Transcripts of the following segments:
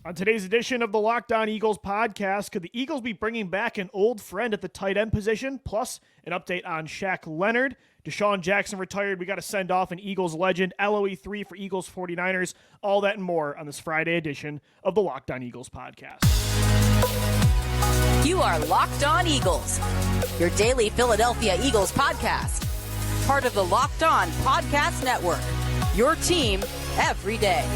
On today's edition of the Locked On Eagles podcast, could the Eagles be bringing back an old friend at the tight end position? Plus, an update on Shaq Leonard. DeSean Jackson retired. We got to send off an Eagles legend. LOE3 for Eagles 49ers. All that and more on this Friday edition of the Locked On Eagles podcast. You are Locked On Eagles, your daily Philadelphia Eagles podcast. Part of the Locked On Podcast Network, your team every day.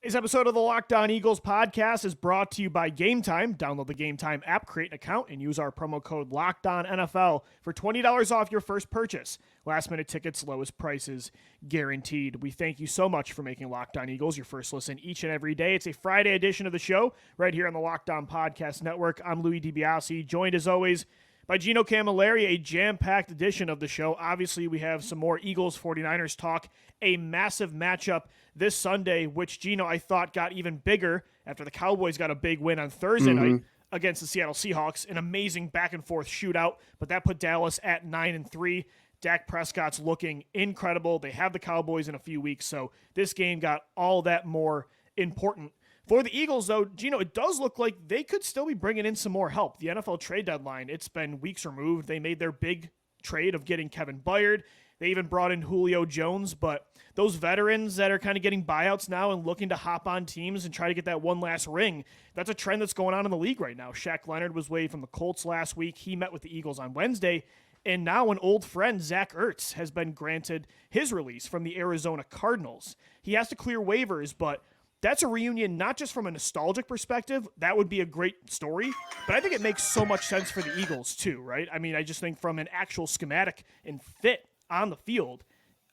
This episode of the Locked On Eagles podcast is brought to you by Game Time. Download the Game Time app, create an account, and use our promo code LOCKEDONNFL for $20 off your first purchase. Last-minute tickets, lowest prices guaranteed. We thank you so much for making Locked On Eagles your first listen each and every day. It's a Friday edition of the show right here on the Locked On Podcast Network. I'm Louis DiBiase, joined as always by Gino Camilleri, a jam-packed edition of the show. Obviously, we have some more Eagles 49ers talk, a massive matchup this Sunday, which, Gino, I thought got even bigger after the Cowboys got a big win on Thursday night against the Seattle Seahawks. An amazing back-and-forth shootout, but that put Dallas at 9-3. Dak Prescott's looking incredible. They have the Cowboys in a few weeks, so this game got all that more important. For the Eagles, though, Gino, it does look like they could still be bringing in some more help. The NFL trade deadline, it's been weeks removed. They made their big trade of getting Kevin Byard. They even brought in Julio Jones, but those veterans that are kind of getting buyouts now and looking to hop on teams and try to get that one last ring, that's a trend that's going on in the league right now. Shaq Leonard was waived from the Colts last week. He met with the Eagles on Wednesday, and now an old friend, Zach Ertz, has been granted his release from the Arizona Cardinals. He has to clear waivers, but that's a reunion not just from a nostalgic perspective. That would be a great story, but I think it makes so much sense for the Eagles too, right? I mean, I just think from an actual schematic and fit on the field,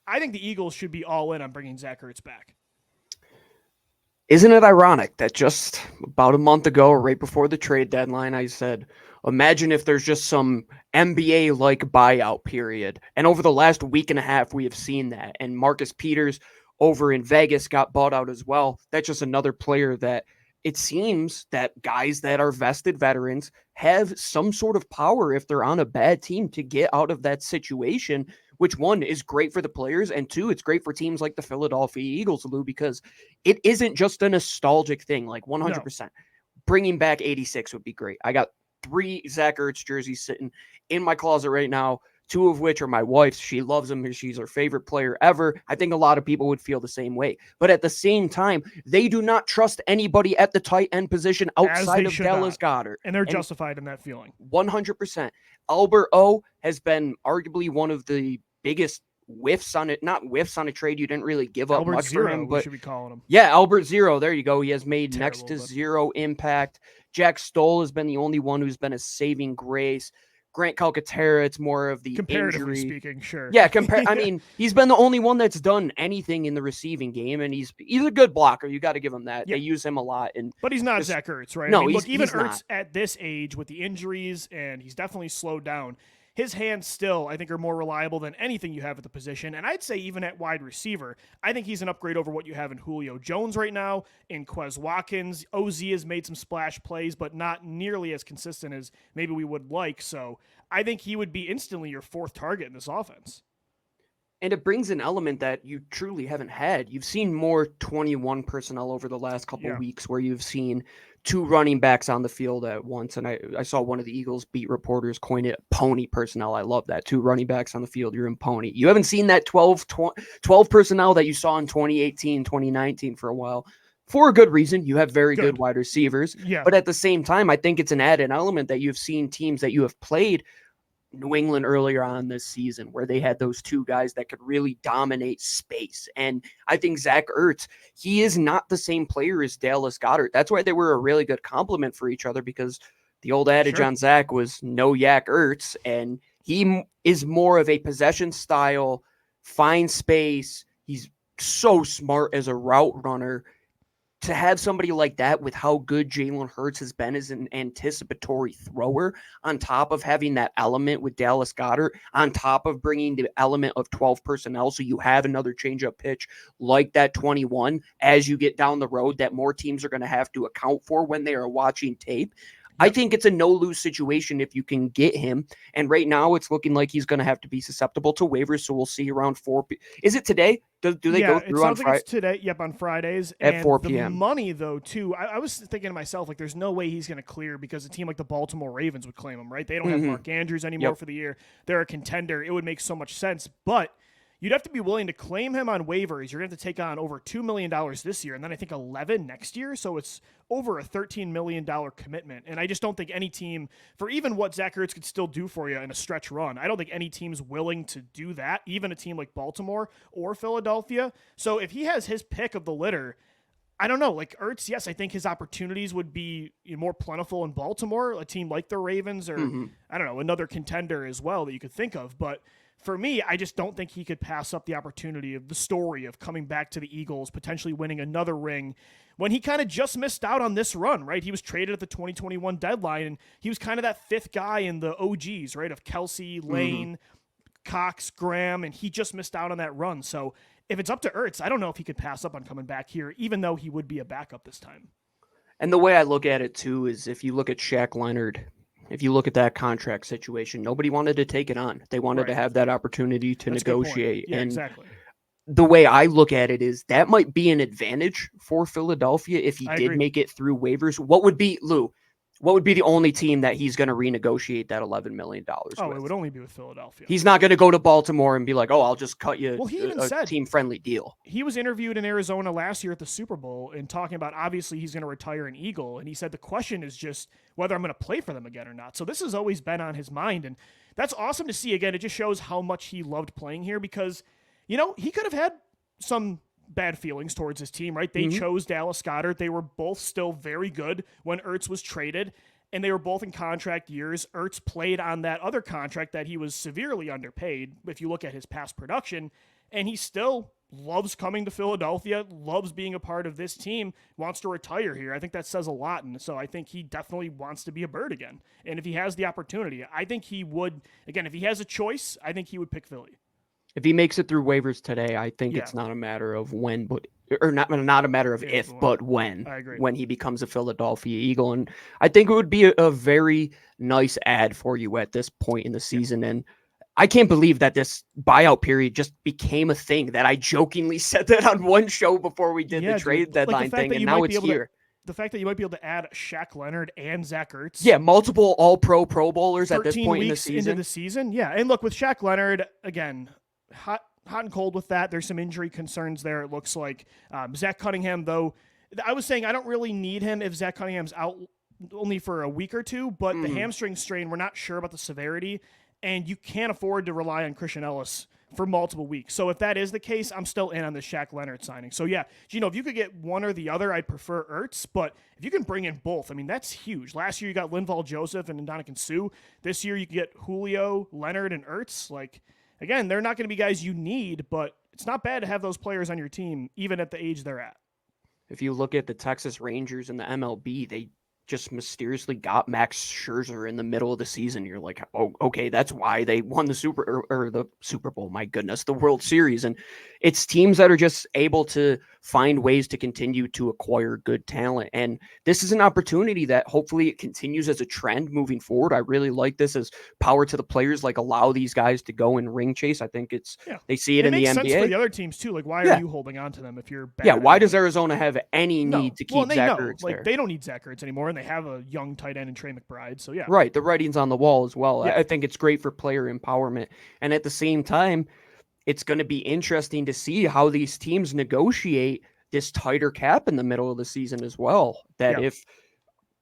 I think the Eagles should be all in on bringing Zach Ertz back. Isn't it ironic that just about a month ago, right before the trade deadline, I said, imagine if there's just some NBA-like buyout period. And over the last week and a half, we have seen that. And Marcus Peters over in Vegas got bought out as well. That's just another player that it seems that guys that are vested veterans have some sort of power if they're on a bad team to get out of that situation, which one is great for the players, and two, it's great for teams like the Philadelphia Eagles, Lou, because it isn't just a nostalgic thing, like 100%. No. Bringing back 86 would be great. I got 3 Zach Ertz jerseys sitting in my closet right now, 2 of which are my wife's. She loves him. She's her favorite player ever. I think a lot of people would feel the same way. But at the same time, they do not trust anybody at the tight end position outside of Dallas Goedert. And they're justified in that feeling. 100%. Albert O has been arguably one of the biggest whiffs on it. Not whiffs on a trade. You didn't really give up Albert much Zero, for him. But should be calling him. Yeah, Albert Zero. There you go. He has made next to but zero impact. Jack Stoll has been the only one who's been a saving grace. Grant Calcaterra, it's more of the comparatively injury. Speaking, sure. Yeah, I mean, he's been the only one that's done anything in the receiving game, and he's a good blocker. You got to give him that. Yeah. They use him a lot, but he's not Zach Ertz, right? No, I mean, look, even he's Ertz not. At this age with the injuries, and he's definitely slowed down. His hands still, I think, are more reliable than anything you have at the position. And I'd say even at wide receiver, I think he's an upgrade over what you have in Julio Jones right now, in Quez Watkins. OZ has made some splash plays, but not nearly as consistent as maybe we would like. So I think he would be instantly your 4th target in this offense. And it brings an element that you truly haven't had. You've seen more 21 personnel over the last couple of weeks where you've seen 2 running backs on the field at once. And I saw one of the Eagles beat reporters coin it pony personnel. I love that. 2 running backs on the field, you're in pony. You haven't seen that 12 personnel that you saw in 2018, 2019 for a while. For a good reason. You have very good wide receivers. Yeah. But at the same time, I think it's an added element that you've seen teams that you have played New England earlier on this season where they had those 2 guys that could really dominate space. And I think Zach Ertz, he is not the same player as Dallas Goedert. That's why they were a really good complement for each other, because the old adage on Zach was no yak Ertz, and he is more of a possession style, find space. He's so smart as a route runner. To have somebody like that with how good Jalen Hurts has been as an anticipatory thrower, on top of having that element with Dallas Goedert, on top of bringing the element of 12 personnel, so you have another change-up pitch like that 21 as you get down the road that more teams are going to have to account for when they are watching tape. I think it's a no-lose situation if you can get him. And right now it's looking like he's going to have to be susceptible to waivers. So we'll see around 4 p.m. Is it today? Do they go through on Friday? It sounds like it's today. Yep, on Fridays. At 4 p.m. The money, though, too, I was thinking to myself, like, there's no way he's going to clear because a team like the Baltimore Ravens would claim him, right? They don't have Mark Andrews anymore for the year. They're a contender. It would make so much sense. But you'd have to be willing to claim him on waivers. You're going to have to take on over $2 million this year, and then I think 11 next year. So it's over a $13 million commitment. And I just don't think any team, for even what Zach Ertz could still do for you in a stretch run, I don't think any team's willing to do that, even a team like Baltimore or Philadelphia. So if he has his pick of the litter, I don't know. Like Ertz, yes, I think his opportunities would be more plentiful in Baltimore, a team like the Ravens or, I don't know, another contender as well that you could think of. But for me, I just don't think he could pass up the opportunity of the story of coming back to the Eagles, potentially winning another ring when he kind of just missed out on this run, right? He was traded at the 2021 deadline, and he was kind of that fifth guy in the OGs, right, of Kelsey, Lane, Cox, Graham, and he just missed out on that run. So if it's up to Ertz, I don't know if he could pass up on coming back here, even though he would be a backup this time. And the way I look at it, too, is if you look at Shaq Leonard, if you look at that contract situation, nobody wanted to take it on. They wanted to have that opportunity to negotiate. Yeah, and exactly. The way I look at it is that might be an advantage for Philadelphia if he did make it through waivers. What would be, Lou, what would be the only team that he's going to renegotiate that $11 million with? It would only be with Philadelphia. He's not going to go to Baltimore and be like, oh, I'll just cut you he even a team-friendly deal. He was interviewed in Arizona last year at the Super Bowl and talking about obviously he's going to retire an Eagle. And he said the question is just whether I'm going to play for them again or not. So this has always been on his mind. And that's awesome to see. Again, it just shows how much he loved playing here because, he could have had some bad feelings towards his team, right? They chose Dallas Goedert. They were both still very good when Ertz was traded, and they were both in contract years. Ertz played on that other contract that he was severely underpaid, if you look at his past production, and he still loves coming to Philadelphia, loves being a part of this team, wants to retire here. I think that says a lot, and so I think he definitely wants to be a Bird again. And if he has the opportunity, I think he would, again, if he has a choice, I think he would pick Philly. If he makes it through waivers today, I think it's not a matter of when, but or not a matter of if, but when. I agree. When he becomes a Philadelphia Eagle, and I think it would be a very nice ad for you at this point in the season. And I can't believe that this buyout period just became a thing. That I jokingly said that on one show before we did the trade deadline thing, and now it's here. The fact that you might be able to add Shaq Leonard and Zach Ertz. Yeah, multiple all-pro Pro Bowlers at this point in the season. Into the season, yeah. And look, with Shaq Leonard, again, hot and cold with that. There's some injury concerns there, it looks like. Zach Cunningham, though, I was saying I don't really need him if Zach Cunningham's out only for a week or two, but the hamstring strain, we're not sure about the severity, and you can't afford to rely on Christian Ellis for multiple weeks. So if that is the case, I'm still in on the Shaq Leonard signing. So yeah, if you could get one or the other, I'd prefer Ertz, but if you can bring in both, I mean, that's huge. Last year you got Linval Joseph and Ndamukong Suh. This year you can get Julio, Leonard, and Ertz. Like, again, they're not going to be guys you need, but it's not bad to have those players on your team, even at the age they're at. If you look at the Texas Rangers and the MLB, they just mysteriously got Max Scherzer in the middle of the season. You're like, oh, okay, that's why they won the Super Bowl. My goodness, the World Series. And it's teams that are just able to find ways to continue to acquire good talent. And this is an opportunity that hopefully it continues as a trend moving forward. I really like this as power to the players, like allow these guys to go and ring chase. I think they see it in the NBA. It makes sense for the other teams too. Like, why are you holding on to them if you're bad? Yeah, why does Arizona have any need to keep Zach Ertz there? They don't need Zach Ertz anymore, and they have a young tight end in Trey McBride. So yeah. Right, the writing's on the wall as well. Yeah. I think it's great for player empowerment. And at the same time, it's going to be interesting to see how these teams negotiate this tighter cap in the middle of the season as well. That if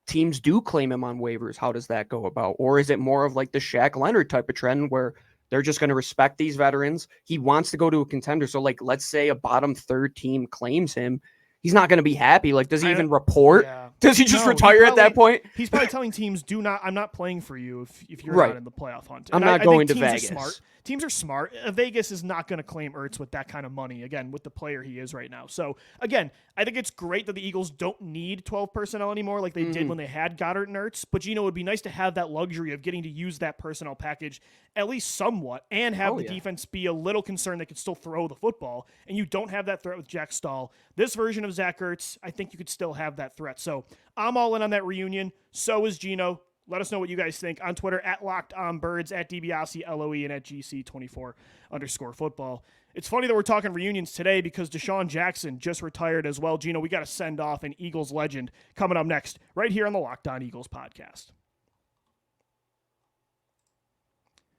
teams do claim him on waivers, how does that go about? Or is it more of like the Shaq Leonard type of trend where they're just going to respect these veterans? He wants to go to a contender. So like, let's say a bottom third team claims him. He's not going to be happy. Like, does he even report? Yeah. Does he just retire at that point? He's probably telling teams, I'm not playing for you if you're not in the playoff hunt. And I'm not going to Vegas. Teams are smart. Vegas is not going to claim Ertz with that kind of money, again, with the player he is right now. So, again, I think it's great that the Eagles don't need 12 personnel anymore like they did when they had Goedert and Ertz. But, it would be nice to have that luxury of getting to use that personnel package at least somewhat and have the defense be a little concerned they could still throw the football. And you don't have that threat with Jack Stoll. This version of Zach Ertz, I think you could still have that threat. So, I'm all in on that reunion. So is Gino. Let us know what you guys think on Twitter at LockedOnBirds, at DiBiase, LOE, and at GC24_football. It's funny that we're talking reunions today because DeSean Jackson just retired as well. Gino, we got to send off an Eagles legend coming up next right here on the Locked On Eagles podcast.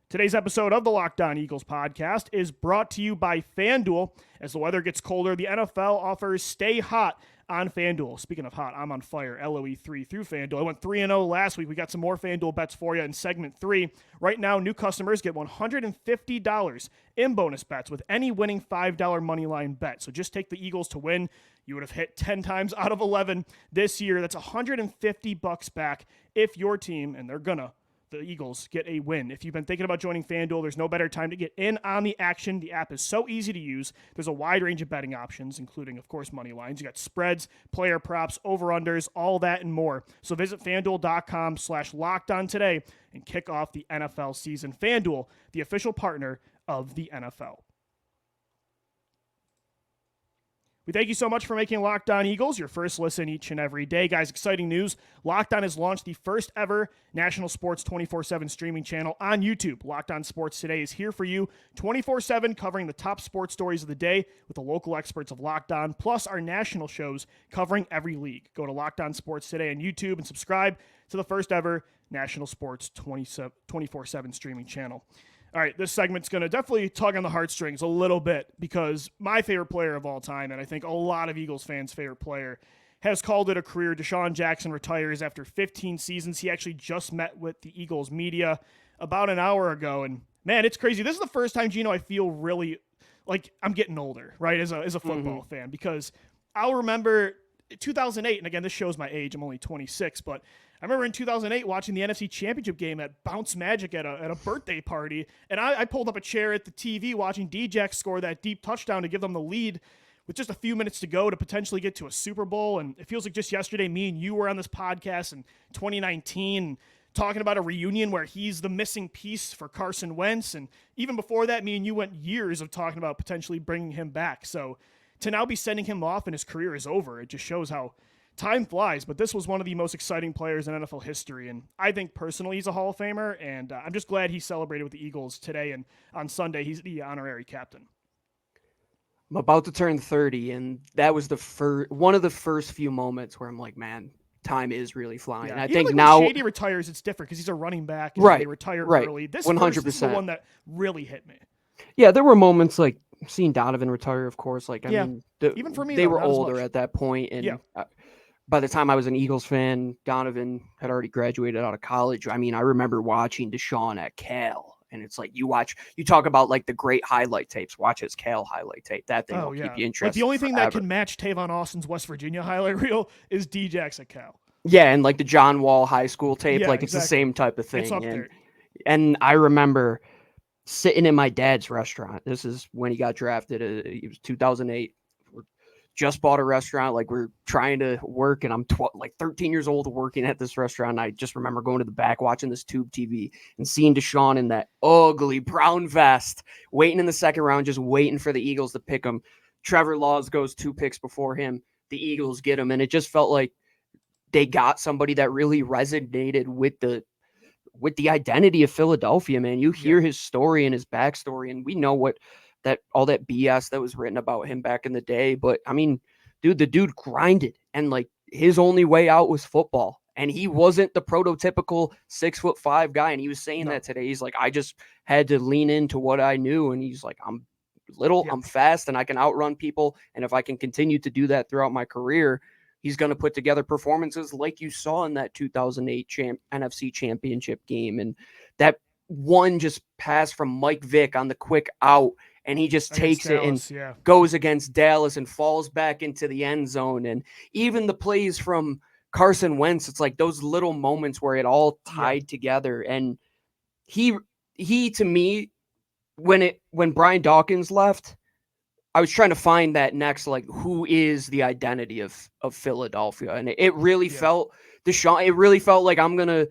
Today's episode of the Locked On Eagles podcast is brought to you by FanDuel. As the weather gets colder, the NFL offers Stay Hot on FanDuel. Speaking of hot, I'm on fire. LOE3 through FanDuel. I went 3-0 last week. We got some more FanDuel bets for you in segment 3. Right now, new customers get $150 in bonus bets with any winning $5 money line bet. So just take the Eagles to win. You would have hit 10 times out of 11 this year. That's $150 back if your team, and they're gonna, the Eagles, get a win. If you've been thinking about joining FanDuel, there's no better time to get in on the action. The app is so easy to use. There's a wide range of betting options, including, of course, money lines. You got spreads, player props, over-unders, all that and more. So visit FanDuel.com/lockedon today and kick off the NFL season. FanDuel, the official partner of the NFL. We thank you so much for making Locked On Eagles your first listen each and every day. Guys, exciting news. Locked On has launched the first ever national sports 24/7 streaming channel on YouTube. Locked On Sports Today is here for you 24/7, covering the top sports stories of the day with the local experts of Locked On, plus our national shows covering every league. Go to Locked On Sports Today on YouTube and subscribe to the first ever national sports 24/7 streaming channel. All right, this segment's going to definitely tug on the heartstrings a little bit because my favorite player of all time, and I think a lot of Eagles fans' favorite player, has called it a career. DeSean Jackson retires after 15 seasons. He actually just met with the Eagles media about an hour ago, and man, it's crazy. This is the first time, Gino, I feel really like I'm getting older, right, as a football fan, because I'll remember 2008, and again, this shows my age. I'm only 26, but I remember in 2008 watching the NFC Championship game at Bounce Magic at a birthday party, and I pulled up a chair at the TV watching D-Jack score that deep touchdown to give them the lead with just a few minutes to go to potentially get to a Super Bowl. And it feels like just yesterday, me and you were on this podcast in 2019 talking about a reunion where he's the missing piece for Carson Wentz. And even before that, me and you went years of talking about potentially bringing him back. So to now be sending him off and his career is over, it just shows how time flies. But this was one of the most exciting players in NFL history, and I think personally he's a Hall of Famer, and I'm just glad he celebrated with the Eagles today, and on Sunday he's the honorary captain. I'm about to turn 30, and that was one of the first few moments where I'm like, man, time is really flying. Yeah. And I Even think like now when Shady retires, it's different because he's a running back, and right, they retire right, early. This 100%. is the one that really hit me. Yeah, there were moments like seeing Donovan retire, of course. Like, I mean, even for me, they though, were not as older much. at that point, and Yeah. by the time I was an Eagles fan, Donovan had already graduated out of college. I mean, I remember watching DeSean at Cal, and it's like you talk about like the great highlight tapes. Watch his Cal highlight tape. That thing will keep you interested. Like the only thing forever. that can match Tavon Austin's West Virginia highlight reel is D-Jack's at Cal. Yeah, and like the John Wall high school tape, Yeah, like it's exactly. the same type of thing. It's up there. And I remember sitting in my dad's restaurant. This is when he got drafted. It was 2008. Just bought a restaurant. Like we're trying to work, and I'm 13 years old working at this restaurant. And I just remember going to the back, watching this tube TV, and seeing DeSean in that ugly brown vest, waiting in the second round, just waiting for the Eagles to pick him. Trevor Laws goes 2 picks before him. The Eagles get him, and it just felt like they got somebody that really resonated with the identity of Philadelphia, man. You hear his story and his backstory, and we know all that BS that was written about him back in the day. But I mean, dude, the dude grinded, and like his only way out was football. And he wasn't the prototypical 6'5" guy. And he was saying that today. He's like, I just had to lean into what I knew. And he's like, I'm little, I'm fast, and I can outrun people. And if I can continue to do that throughout my career, he's going to put together performances like you saw in that 2008 NFC Championship game. And that one just pass from Mike Vick on the quick out, and he just takes Dallas, it and goes against Dallas and falls back into the end zone. And even the plays from Carson Wentz, it's like those little moments where it all tied together. And he to me, when Brian Dawkins left, I was trying to find that next, like, who is the identity of Philadelphia. And it really felt DeSean, it really felt like I'm going to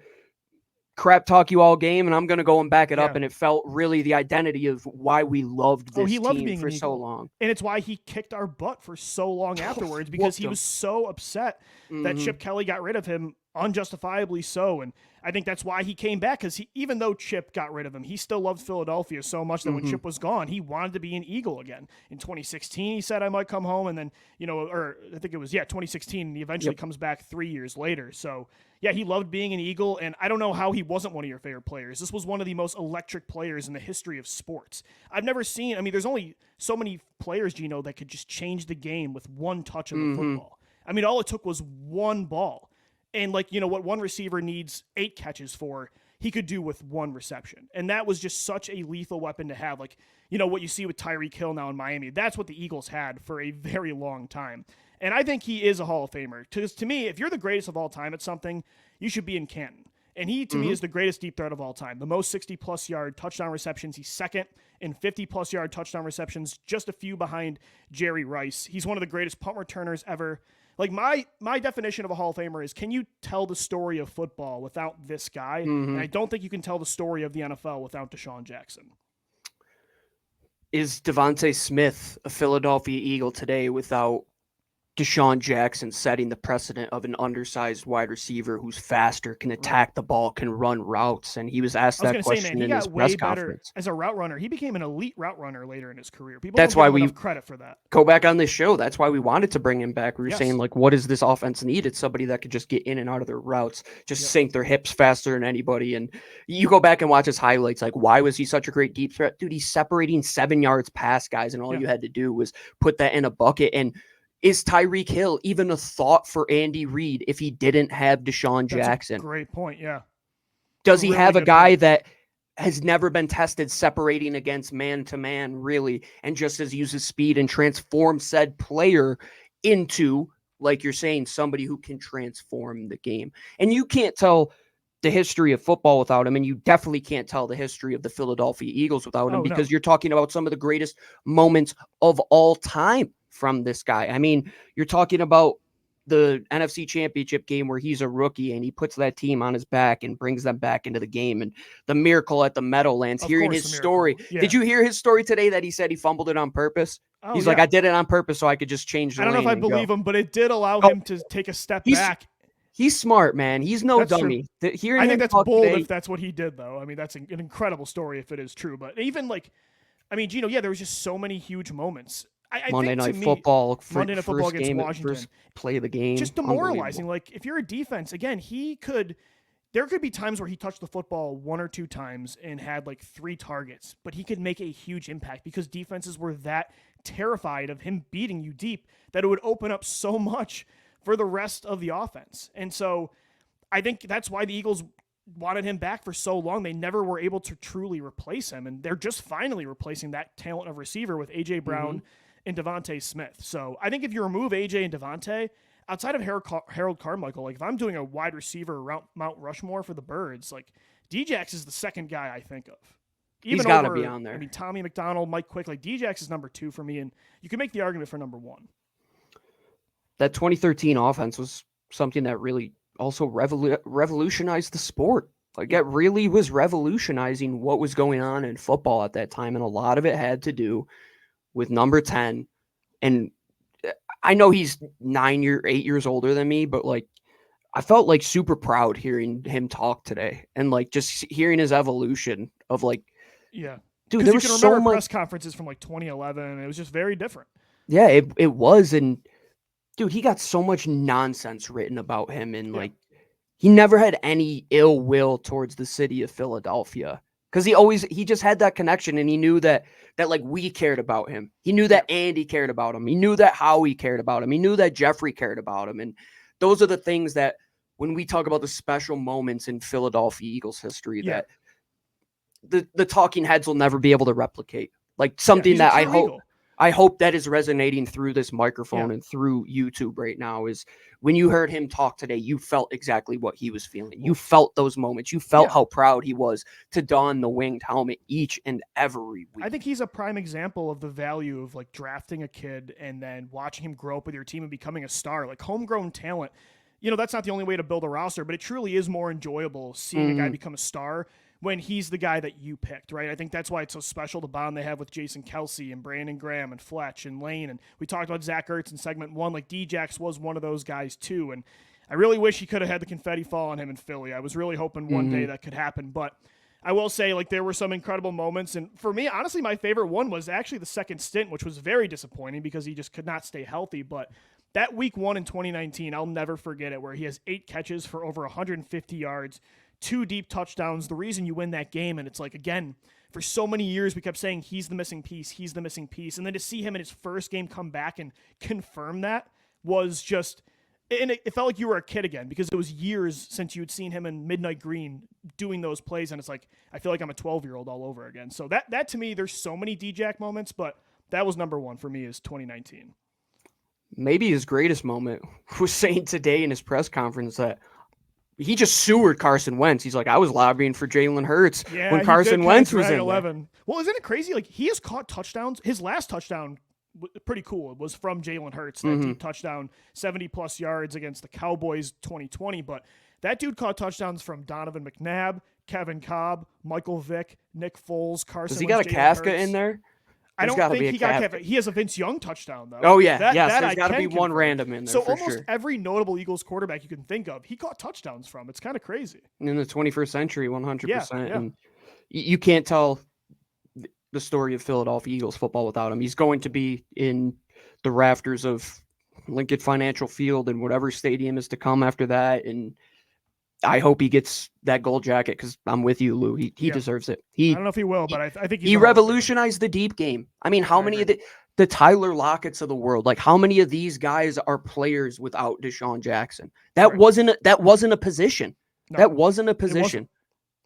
crap talk you all game, and I'm going to go and back it up. And it felt really the identity of why we loved this he loved team being for an so Eagle. long. And it's why he kicked our butt for so long afterwards, because he was so upset that Chip Kelly got rid of him, unjustifiably so. And I think that's why he came back, because even though Chip got rid of him, he still loved Philadelphia so much that when Chip was gone, he wanted to be an Eagle again. In 2016, he said, I might come home. And then, or I think it was, 2016, and he eventually comes back 3 years later. So, yeah, he loved being an Eagle, and I don't know how he wasn't one of your favorite players. This was one of the most electric players in the history of sports. I've never seen, there's only so many players, Gino, that could just change the game with one touch of the football. All it took was one ball. And what one receiver needs 8 catches for, he could do with one reception. And that was just such a lethal weapon to have. What you see with Tyreek Hill now in Miami, that's what the Eagles had for a very long time. And I think he is a Hall of Famer. Because to me, if you're the greatest of all time at something, you should be in Canton. And he, to me, is the greatest deep threat of all time. The most 60-plus yard touchdown receptions. He's second in 50-plus yard touchdown receptions, just a few behind Jerry Rice. He's one of the greatest punt returners ever. My definition of a Hall of Famer is, can you tell the story of football without this guy? And I don't think you can tell the story of the NFL without DeSean Jackson. Is Devontae Smith a Philadelphia Eagle today without DeSean Jackson setting the precedent of an undersized wide receiver who's faster, can attack the ball, can run routes? And he was asked that question in his press conference. As a route runner, he became an elite route runner later in his career. People that's don't why give him we enough credit for that. Go back on this show. That's why we wanted to bring him back. We were saying, what does this offense need? It's somebody that could just get in and out of their routes, just sink their hips faster than anybody. And you go back and watch his highlights. Why was he such a great deep threat? Dude, he's separating 7 yards past guys, and all you had to do was put that in a bucket. And is Tyreek Hill even a thought for Andy Reid if he didn't have DeSean Jackson? That's a great point, yeah. Does he have a guy that has never been tested separating against man-to-man, really, and just has used his speed and transform said player into, like you're saying, somebody who can transform the game? And you can't tell the history of football without him, and you definitely can't tell the history of the Philadelphia Eagles without him, because you're talking about some of the greatest moments of all time from this guy. You're talking about the NFC Championship game where he's a rookie and he puts that team on his back and brings them back into the game, and the miracle at the Meadowlands, hearing his story. Yeah. Did you hear his story today that he said he fumbled it on purpose? He's like, I did it on purpose so I could just change the lane. I don't know if I believe him, but it did allow him to take a step back. He's smart, man. He's no dummy. I think that's bold today, if that's what he did, though. That's an incredible story if it is true. But even Gino, there was just so many huge moments. Monday Night Football against Washington. First play of the game. Just demoralizing. If you're a defense, again, there could be times where he touched the football 1 or 2 times and had 3 targets, but he could make a huge impact because defenses were that terrified of him beating you deep that it would open up so much for the rest of the offense. And so I think that's why the Eagles wanted him back for so long. They never were able to truly replace him, and they're just finally replacing that talent of receiver with A.J. Brown and Devontae Smith. So I think if you remove A.J. and Devontae, outside of Harold Carmichael, if I'm doing a wide receiver Mount Rushmore for the Birds, D-Jax is the second guy I think of. He's got to be on there. Tommy McDonald, Mike Quick, D-Jax is number 2 for me, and you can make the argument for number 1. That 2013 offense was something that really also revolutionized the sport. It really was revolutionizing what was going on in football at that time, and a lot of it had to do with number 10. And I know he's 8 years older than me, but I felt super proud hearing him talk today, and just hearing his evolution of dude, there was so much press conferences from 2011, and it was just very different. Yeah, it was. And dude, he got so much nonsense written about him, and he never had any ill will towards the city of Philadelphia, because he just had that connection, and he knew that we cared about him. He knew that Andy cared about him. He knew that Howie cared about him. He knew that Jeffrey cared about him. And those are the things that, when we talk about the special moments in Philadelphia Eagles history, that the talking heads will never be able to replicate. Something that I hope that is resonating through this microphone and through YouTube right now, is when you heard him talk today, you felt exactly what he was feeling. You felt those moments. You felt how proud he was to don the winged helmet each and every week. I think he's a prime example of the value of drafting a kid and then watching him grow up with your team and becoming a star. Homegrown talent that's not the only way to build a roster, but it truly is more enjoyable seeing a guy become a star when he's the guy that you picked, right? I think that's why it's so special, the bond they have with Jason Kelsey and Brandon Graham and Fletch and Lane. And we talked about Zach Ertz in segment 1. Like, D-Jax was one of those guys too. And I really wish he could have had the confetti fall on him in Philly. I was really hoping one day that could happen. But I will say, like, there were some incredible moments. And for me, honestly, my favorite one was actually the second stint, which was very disappointing because he just could not stay healthy. But that week 1 in 2019, I'll never forget it, where he has 8 catches for over 150 yards, 2 deep touchdowns, the reason you win that game. And it's like, again, for so many years, we kept saying he's the missing piece. And then to see him in his first game come back and confirm that was just, and it felt like you were a kid again, because it was years since you'd seen him in Midnight Green doing those plays. And it's like, I feel like I'm a 12-year-old all over again. So that to me, there's so many D-Jack moments, but that was number 1 for me, is 2019. Maybe his greatest moment was saying today in his press conference that he just sewered Carson Wentz. He's like, I was lobbying for Jalen Hurts when Carson Wentz was in 11. Well, isn't it crazy? Like, he has caught touchdowns. His last touchdown, pretty cool. It was from Jalen Hurts, that deep touchdown, 70-plus yards against the Cowboys 2020. But that dude caught touchdowns from Donovan McNabb, Kevin Cobb, Michael Vick, Nick Foles, Carson Wentz. Does he got a Kafka in there? I don't think he got Kevin. He has a Vince Young touchdown, though. Oh, yeah. There's got to be one random in there. So almost every notable Eagles quarterback you can think of, he caught touchdowns from. It's kind of crazy. In the 21st century, 100%. Yeah. And you can't tell the story of Philadelphia Eagles football without him. He's going to be in the rafters of Lincoln Financial Field and whatever stadium is to come after that. And I hope he gets that gold jacket, because I'm with you, Lou. He deserves it. I don't know if he will, but I think he revolutionized the deep game. I mean, how many of the Tyler Lockett's of the world, like how many of these guys are players without DeSean Jackson? That wasn't a position. No, that wasn't a position.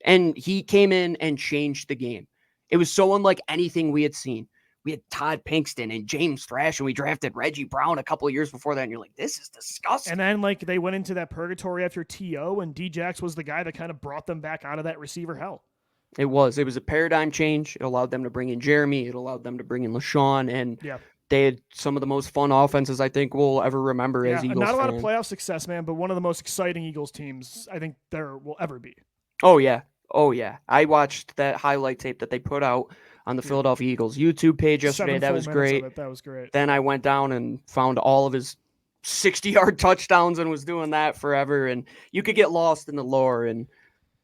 And he came in and changed the game. It was so unlike anything we had seen. We had Todd Pinkston and James Thrash, and we drafted Reggie Brown a couple of years before that. And you're like, this is disgusting. And then, like, they went into that purgatory after T.O., and D-Jax was the guy that kind of brought them back out of that receiver hell. It was a paradigm change. It allowed them to bring in Jeremy. It allowed them to bring in LaShawn. And they had some of the most fun offenses I think we'll ever remember as Eagles fans. Not a lot of playoff success, man, but one of the most exciting Eagles teams I think there will ever be. Oh, yeah. I watched that highlight tape that they put out on the Philadelphia Eagles YouTube page yesterday. That was great. That was great. Then I went down and found all of his 60-yard touchdowns and was doing that forever. And you could get lost in the lore. And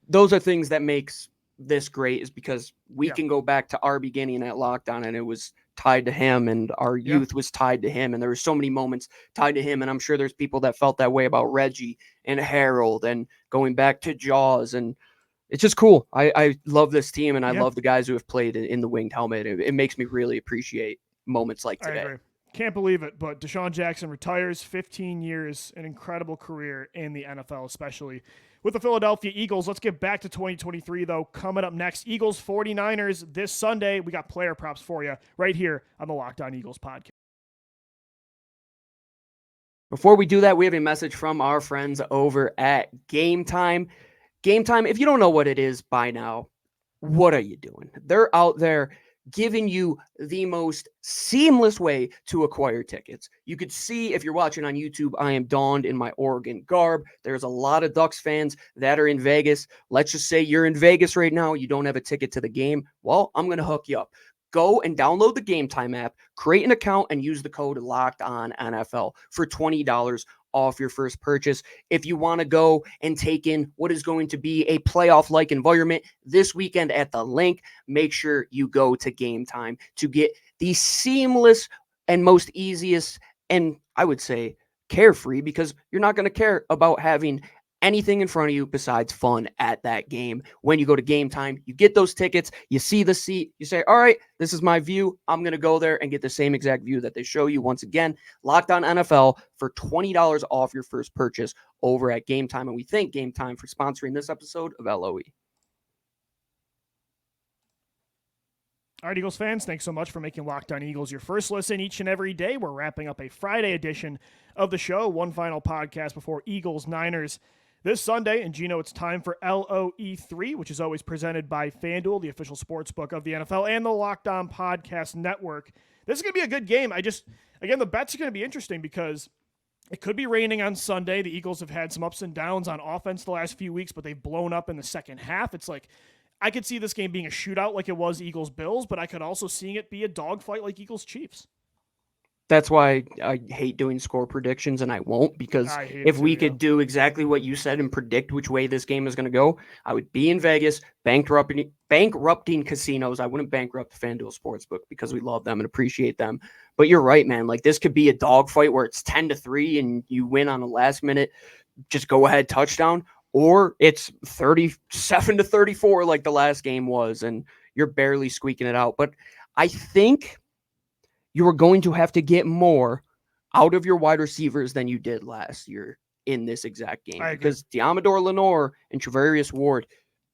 those are things that makes this great, is because we can go back to our beginning at Lockdown, and it was tied to him, and our youth was tied to him. And there were so many moments tied to him. And I'm sure there's people that felt that way about Reggie and Harold and going back to Jaws. And it's just cool. I love this team, and I love the guys who have played in the winged helmet. It makes me really appreciate moments like today. I agree. Can't believe it, but DeSean Jackson retires, 15 years, an incredible career in the NFL, especially with the Philadelphia Eagles. Let's get back to 2023, though. Coming up next, Eagles 49ers this Sunday. We got player props for you right here on the Locked On Eagles podcast. Before we do that, we have a message from our friends over at Game Time. Game Time, if you don't know what it is by now, what are you doing? They're out there giving you the most seamless way to acquire tickets. You could see, if you're watching on YouTube, I am donned in my Oregon garb. There's a lot of Ducks fans that are in Vegas. Let's just say you're in Vegas right now. You don't have a ticket to the game. Well, I'm going to hook you up. Go and download the Game Time app, create an account, and use the code LOCKEDONNFL for $20 off your first purchase. If you want to go and take in what is going to be a playoff-like environment this weekend at the Link, make sure you go to Game Time to get the seamless and most easiest, and I would say carefree, because you're not going to care about having anything in front of you besides fun at that game. When you go to Game Time, you get those tickets, you see the seat, you say, all right, this is my view. I'm going to go there and get the same exact view that they show you. Once again, Locked On NFL for $20 off your first purchase over at Game Time. And we thank Game Time for sponsoring this episode of LOE. All right, Eagles fans, thanks so much for making Locked On Eagles your first listen each and every day. We're wrapping up a Friday edition of the show, one final podcast before Eagles-Niners this Sunday. And Gino, it's time for LOE3, which is always presented by FanDuel, the official sports book of the NFL, and the Locked On Podcast Network. This is going to be a good game. Again, the bets are going to be interesting because It could be raining on Sunday. The Eagles have had some ups and downs on offense the last few weeks, but they've blown up in the second half. It's like, I could see this game being a shootout like it was Eagles-Bills, but I could also see it be a dogfight like Eagles-Chiefs. That's why I hate doing score predictions, and I won't, because if we could do exactly what you said and predict which way this game is going to go, I would be in Vegas bankrupting casinos. I wouldn't bankrupt FanDuel Sportsbook because we love them and appreciate them. But you're right, man. Like, this could be a dogfight where it's 10-3 and you win on a last minute, just go ahead touchdown, or it's 37-34 like the last game was, and you're barely squeaking it out. But I think you are going to have to get more out of your wide receivers than you did last year in this exact game, because Diamador Lenore and Travarius Ward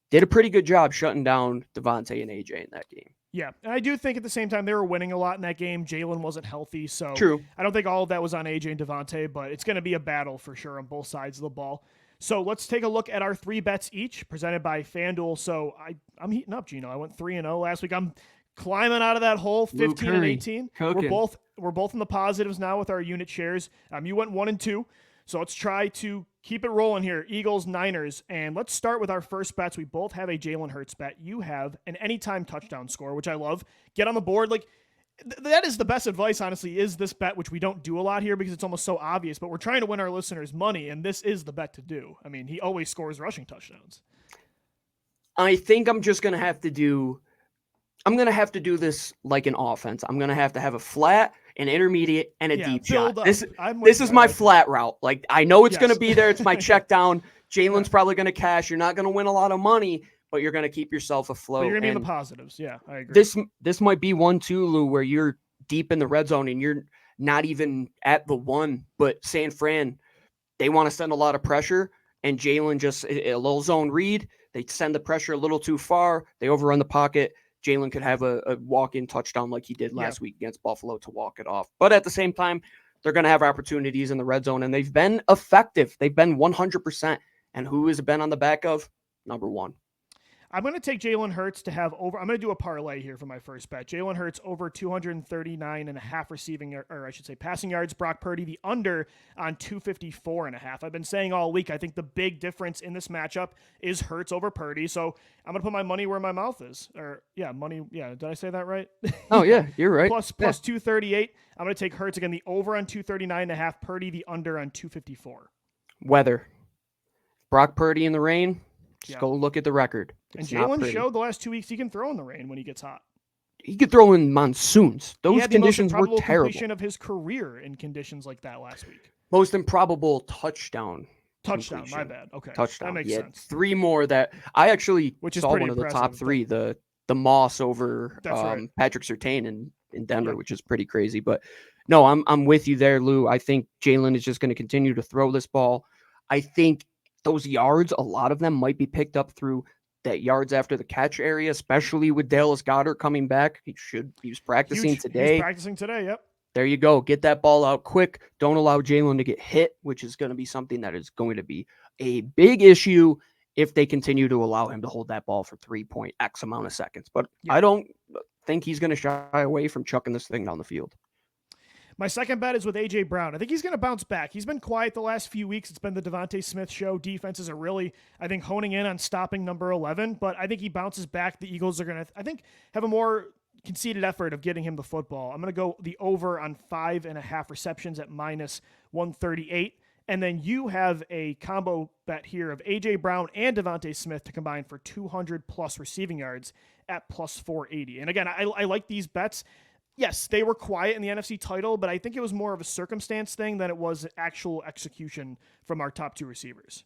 did a pretty good job shutting down Devontae and AJ in that game. Yeah, and I do think at the same time they were winning a lot in that game. Jalen wasn't healthy, so true. I don't think all of that was on AJ and Devontae, but it's going to be a battle for sure on both sides of the ball. So let's take a look at our 3 bets each presented by FanDuel. So I'm heating up, Gino. I went 3-0 last week. I'm climbing out of that hole, 15 and 18. We're both in the positives now with our unit shares. You went 1-2, so let's try to keep it rolling here. Eagles, Niners, and let's start with our first bets. We both have a Jalen Hurts bet. You have an anytime touchdown score, which I love. Get on the board. Like, that is the best advice, honestly, is this bet, which we don't do a lot here because it's almost so obvious, but we're trying to win our listeners money, and this is the bet to do. I mean, he always scores rushing touchdowns. I think I'm just going to have to do this like an offense. I'm going to have a flat, an intermediate, and a deep shot. This is my flat route. Like, I know it's going to be there. It's my check down. Jalen's probably going to cash. You're not going to win a lot of money, but you're going to keep yourself afloat. But you're going to be in the positives. Yeah, I agree. This might be one too, Lou, where you're deep in the red zone and you're not even at the 1, but San Fran, they want to send a lot of pressure, and Jalen just a little zone read. They send the pressure a little too far. They overrun the pocket. Jalen could have a walk-in touchdown like he did last week against Buffalo to walk it off. But at the same time, they're going to have opportunities in the red zone, and they've been effective. They've been 100%. And who has it been on the back of? Number 1. I'm going to take Jalen Hurts to have over. I'm going to do a parlay here for my first bet. Jalen Hurts over 239.5 receiving, or I should say passing yards. Brock Purdy, the under on 254.5. I've been saying all week, I think the big difference in this matchup is Hurts over Purdy. So I'm going to put my money where my mouth is. Did I say that right? Oh, yeah, you're right. plus 238. I'm going to take Hurts again, the over on 239.5, Purdy, the under on 254. Weather. Brock Purdy in the rain. Just go look at the record. And Jalen showed the last 2 weeks he can throw in the rain when he gets hot. He could throw in monsoons. Those conditions were terrible. Completion of his career in conditions like that last week. Most improbable touchdown. Touchdown, my bad. Okay. Touchdown. That makes sense. 3 more that I actually saw one of the top 3, the Moss over Patrick Surtain in Denver, which is pretty crazy. But no, I'm with you there, Lou. I think Jalen is just going to continue to throw this ball. I think those yards, a lot of them might be picked up through that yards after the catch area, especially with Dallas Goedert coming back. He was practicing today. He's practicing today, yep. There you go. Get that ball out quick. Don't allow Jalen to get hit, which is going to be something that is going to be a big issue if they continue to allow him to hold that ball for 3.x amount of seconds. But I don't think he's going to shy away from chucking this thing down the field. My second bet is with A.J. Brown. I think he's going to bounce back. He's been quiet the last few weeks. It's been the Devontae Smith show. Defenses are really, I think, honing in on stopping number 11, but I think he bounces back. The Eagles are going to, I think, have a more conceded effort of getting him the football. I'm going to go the over on 5.5 receptions at minus 138. And then you have a combo bet here of A.J. Brown and Devontae Smith to combine for 200-plus receiving yards at plus 480. And again, I like these bets. Yes, they were quiet in the NFC title, but I think it was more of a circumstance thing than it was actual execution from our top 2 receivers.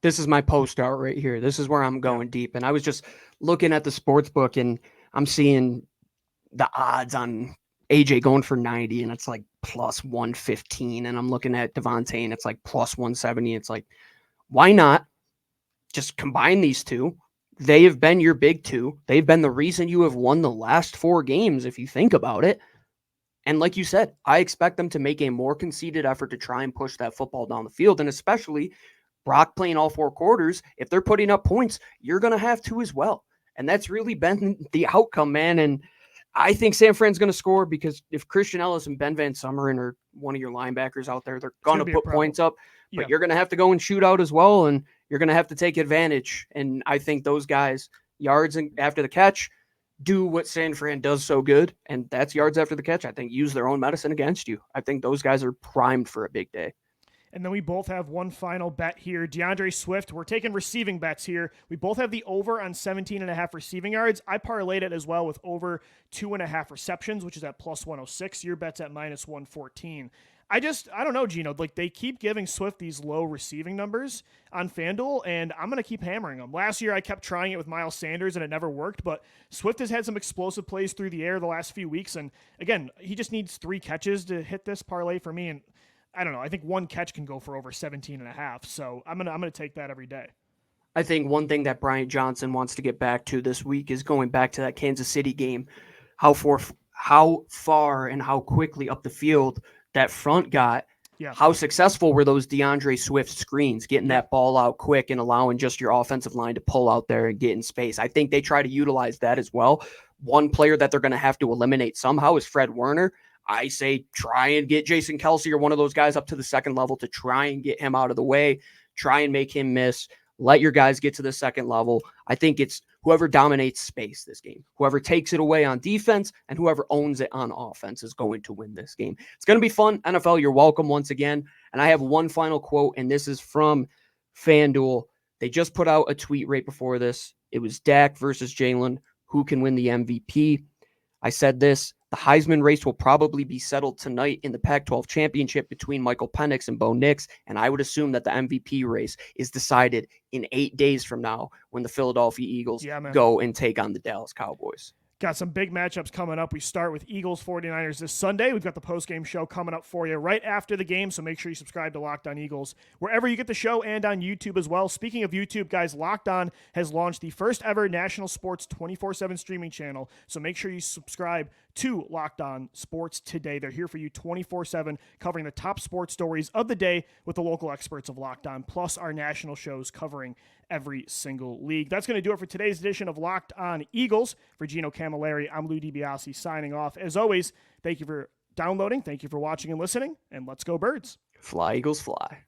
This is my post out right here. This is where I'm going deep. And I was just looking at the sports book, and I'm seeing the odds on AJ going for 90, and it's like plus 115. And I'm looking at Devontae, and it's like plus 170. It's like, why not just combine these two? They have been your big 2. They've been the reason you have won the last 4 games, if you think about it. And like you said, I expect them to make a more conceited effort to try and push that football down the field. And especially Brock playing all 4 quarters, if they're putting up points, you're going to have to as well. And that's really been the outcome, man. And I think San Fran's going to score because if Christian Ellis and Ben Van Summeren are one of your linebackers out there. They're going to be a put problem. points up, but Yeah. you're going to have to go and shoot out as well, and you're going to have to take advantage. And I think those guys, yards after the catch, do what San Fran does so good, and that's yards after the catch. I think use their own medicine against you. I think those guys are primed for a big day. And then we both have one final bet here. DeAndre Swift, we're taking receiving bets here. We both have the over on 17.5 receiving yards. I parlayed it as well with over 2.5 receptions, which is at plus 106. Your bet's at minus 114. I don't know, Gino. Like, they keep giving Swift these low receiving numbers on FanDuel, and I'm going to keep hammering them. Last year, I kept trying it with Miles Sanders, and it never worked, but Swift has had some explosive plays through the air the last few weeks, and again, he just needs 3 catches to hit this parlay for me, and I don't know. I think 1 catch can go for over 17.5, so I'm gonna take that every day. I think one thing that Bryant Johnson wants to get back to this week is going back to that Kansas City game, how far and how quickly up the field that front got. Yeah. How successful were those DeAndre Swift screens, getting that ball out quick and allowing just your offensive line to pull out there and get in space. I think they try to utilize that as well. One player that they're going to have to eliminate somehow is Fred Warner. I say try and get Jason Kelce or one of those guys up to the second level to try and get him out of the way, try and make him miss. Let your guys get to the second level. I think it's whoever dominates space this game, whoever takes it away on defense, and whoever owns it on offense is going to win this game. It's going to be fun. NFL, you're welcome once again. And I have one final quote, and this is from FanDuel. They just put out a tweet right before this. It was Dak versus Jalen. Who can win the MVP? I said this. The Heisman race will probably be settled tonight in the Pac-12 championship between Michael Penix and Bo Nix, and I would assume that the MVP race is decided in 8 days from now when the Philadelphia Eagles go and take on the Dallas Cowboys. Got some big matchups coming up. We start with Eagles 49ers this Sunday. We've got the post-game show coming up for you right after the game, so make sure you subscribe to Locked On Eagles wherever you get the show and on YouTube as well. Speaking of YouTube, guys, Locked On has launched the first ever national sports 24/7 streaming channel, so make sure you subscribe to Locked On Sports today. They're here for you 24/7, covering the top sports stories of the day with the local experts of Locked On, plus our national shows covering every single league. That's going to do it for today's edition of Locked On Eagles. For Gino Camilleri, I'm Lou DiBiase signing off. As always, thank you for downloading, thank you for watching and listening, and let's go Birds. Fly, Eagles, fly.